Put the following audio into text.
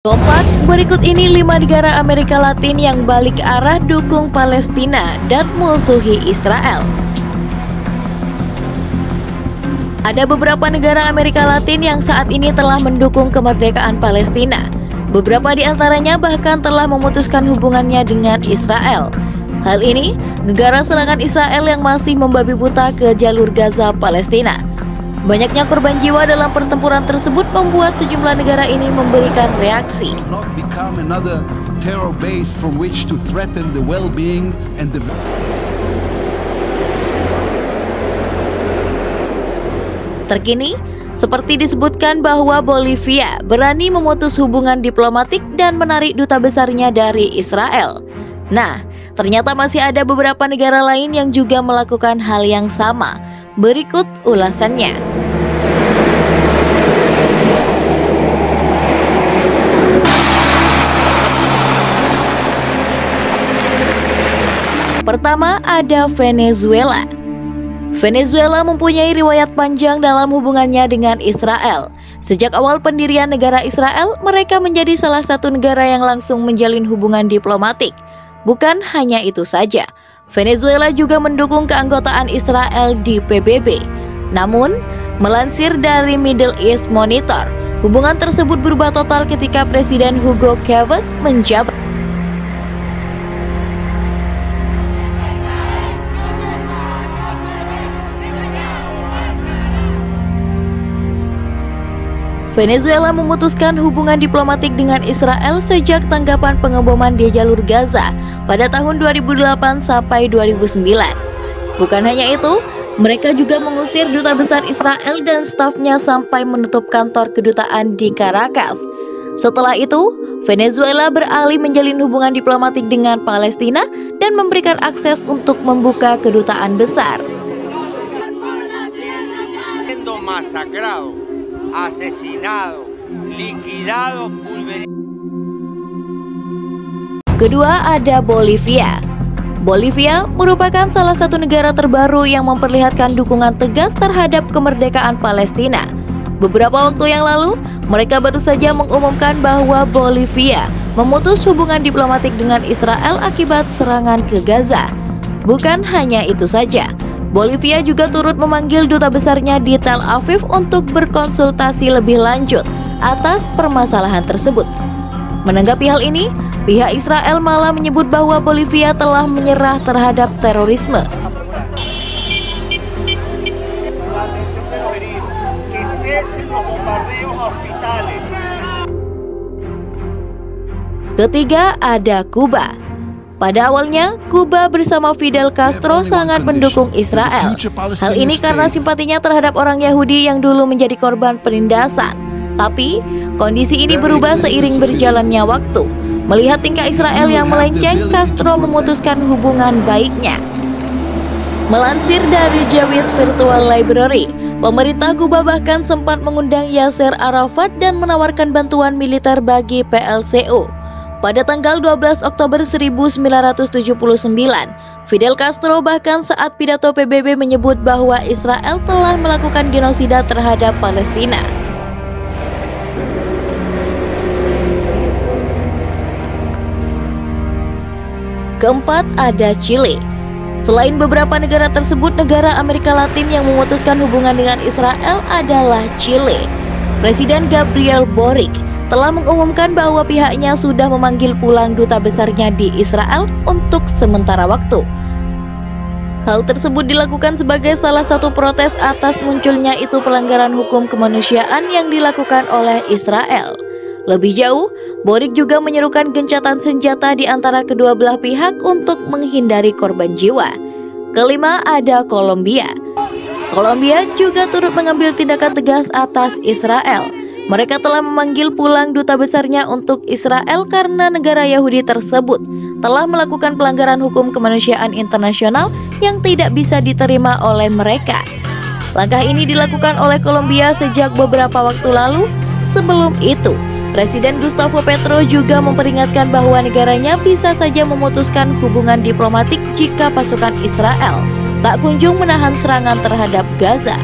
Kompak, berikut ini 5 negara Amerika Latin yang balik arah dukung Palestina dan musuhi Israel. Ada beberapa negara Amerika Latin yang saat ini telah mendukung kemerdekaan Palestina. Beberapa di antaranya bahkan telah memutuskan hubungannya dengan Israel. Hal ini, negara serangan Israel yang masih membabi buta ke jalur Gaza Palestina. Banyaknya korban jiwa dalam pertempuran tersebut membuat sejumlah negara ini memberikan reaksi. Terkini, seperti disebutkan bahwa Bolivia berani memutus hubungan diplomatik dan menarik duta besarnya dari Israel. Nah, ternyata masih ada beberapa negara lain yang juga melakukan hal yang sama. Berikut ulasannya. Pertama, ada Venezuela. Venezuela mempunyai riwayat panjang dalam hubungannya dengan Israel. Sejak awal pendirian negara Israel, mereka menjadi salah satu negara yang langsung menjalin hubungan diplomatik. Bukan hanya itu saja, Venezuela juga mendukung keanggotaan Israel di PBB. Namun, melansir dari Middle East Monitor, hubungan tersebut berubah total ketika Presiden Hugo Chavez menjabat. Venezuela memutuskan hubungan diplomatik dengan Israel sejak tanggapan pengeboman di jalur Gaza pada tahun 2008 sampai 2009. Bukan hanya itu, mereka juga mengusir duta besar Israel dan stafnya sampai menutup kantor kedutaan di Caracas. Setelah itu, Venezuela beralih menjalin hubungan diplomatik dengan Palestina dan memberikan akses untuk membuka kedutaan besar. Asesinado, liquidado, pulverizado. Kedua, ada Bolivia. Bolivia merupakan salah satu negara terbaru yang memperlihatkan dukungan tegas terhadap kemerdekaan Palestina. Beberapa waktu yang lalu, mereka baru saja mengumumkan bahwa Bolivia memutus hubungan diplomatik dengan Israel akibat serangan ke Gaza. Bukan hanya itu saja, Bolivia juga turut memanggil duta besarnya di Tel Aviv untuk berkonsultasi lebih lanjut atas permasalahan tersebut. Menanggapi hal ini, pihak Israel malah menyebut bahwa Bolivia telah menyerah terhadap terorisme. Ketiga, ada Kuba. Pada awalnya, Kuba bersama Fidel Castro sangat mendukung Israel. Hal ini karena simpatinya terhadap orang Yahudi yang dulu menjadi korban penindasan. Tapi, kondisi ini berubah seiring berjalannya waktu. Melihat tingkah Israel yang melenceng, Castro memutuskan hubungan baiknya. Melansir dari Jewish Virtual Library, pemerintah Kuba bahkan sempat mengundang Yasser Arafat dan menawarkan bantuan militer bagi PLCO. Pada tanggal 12 Oktober 1979, Fidel Castro bahkan saat pidato PBB menyebut bahwa Israel telah melakukan genosida terhadap Palestina. Keempat, ada Chile. Selain beberapa negara tersebut, negara Amerika Latin yang memutuskan hubungan dengan Israel adalah Chile. Presiden Gabriel Boric telah mengumumkan bahwa pihaknya sudah memanggil pulang duta besarnya di Israel untuk sementara waktu. Hal tersebut dilakukan sebagai salah satu protes atas munculnya itu pelanggaran hukum kemanusiaan yang dilakukan oleh Israel. Lebih jauh, Boric juga menyerukan gencatan senjata di antara kedua belah pihak untuk menghindari korban jiwa. Kelima, ada Kolombia. Kolombia juga turut mengambil tindakan tegas atas Israel. Mereka telah memanggil pulang duta besarnya untuk Israel karena negara Yahudi tersebut telah melakukan pelanggaran hukum kemanusiaan internasional yang tidak bisa diterima oleh mereka. Langkah ini dilakukan oleh Kolombia sejak beberapa waktu lalu. Sebelum itu, Presiden Gustavo Petro juga memperingatkan bahwa negaranya bisa saja memutuskan hubungan diplomatik jika pasukan Israel tak kunjung menahan serangan terhadap Gaza.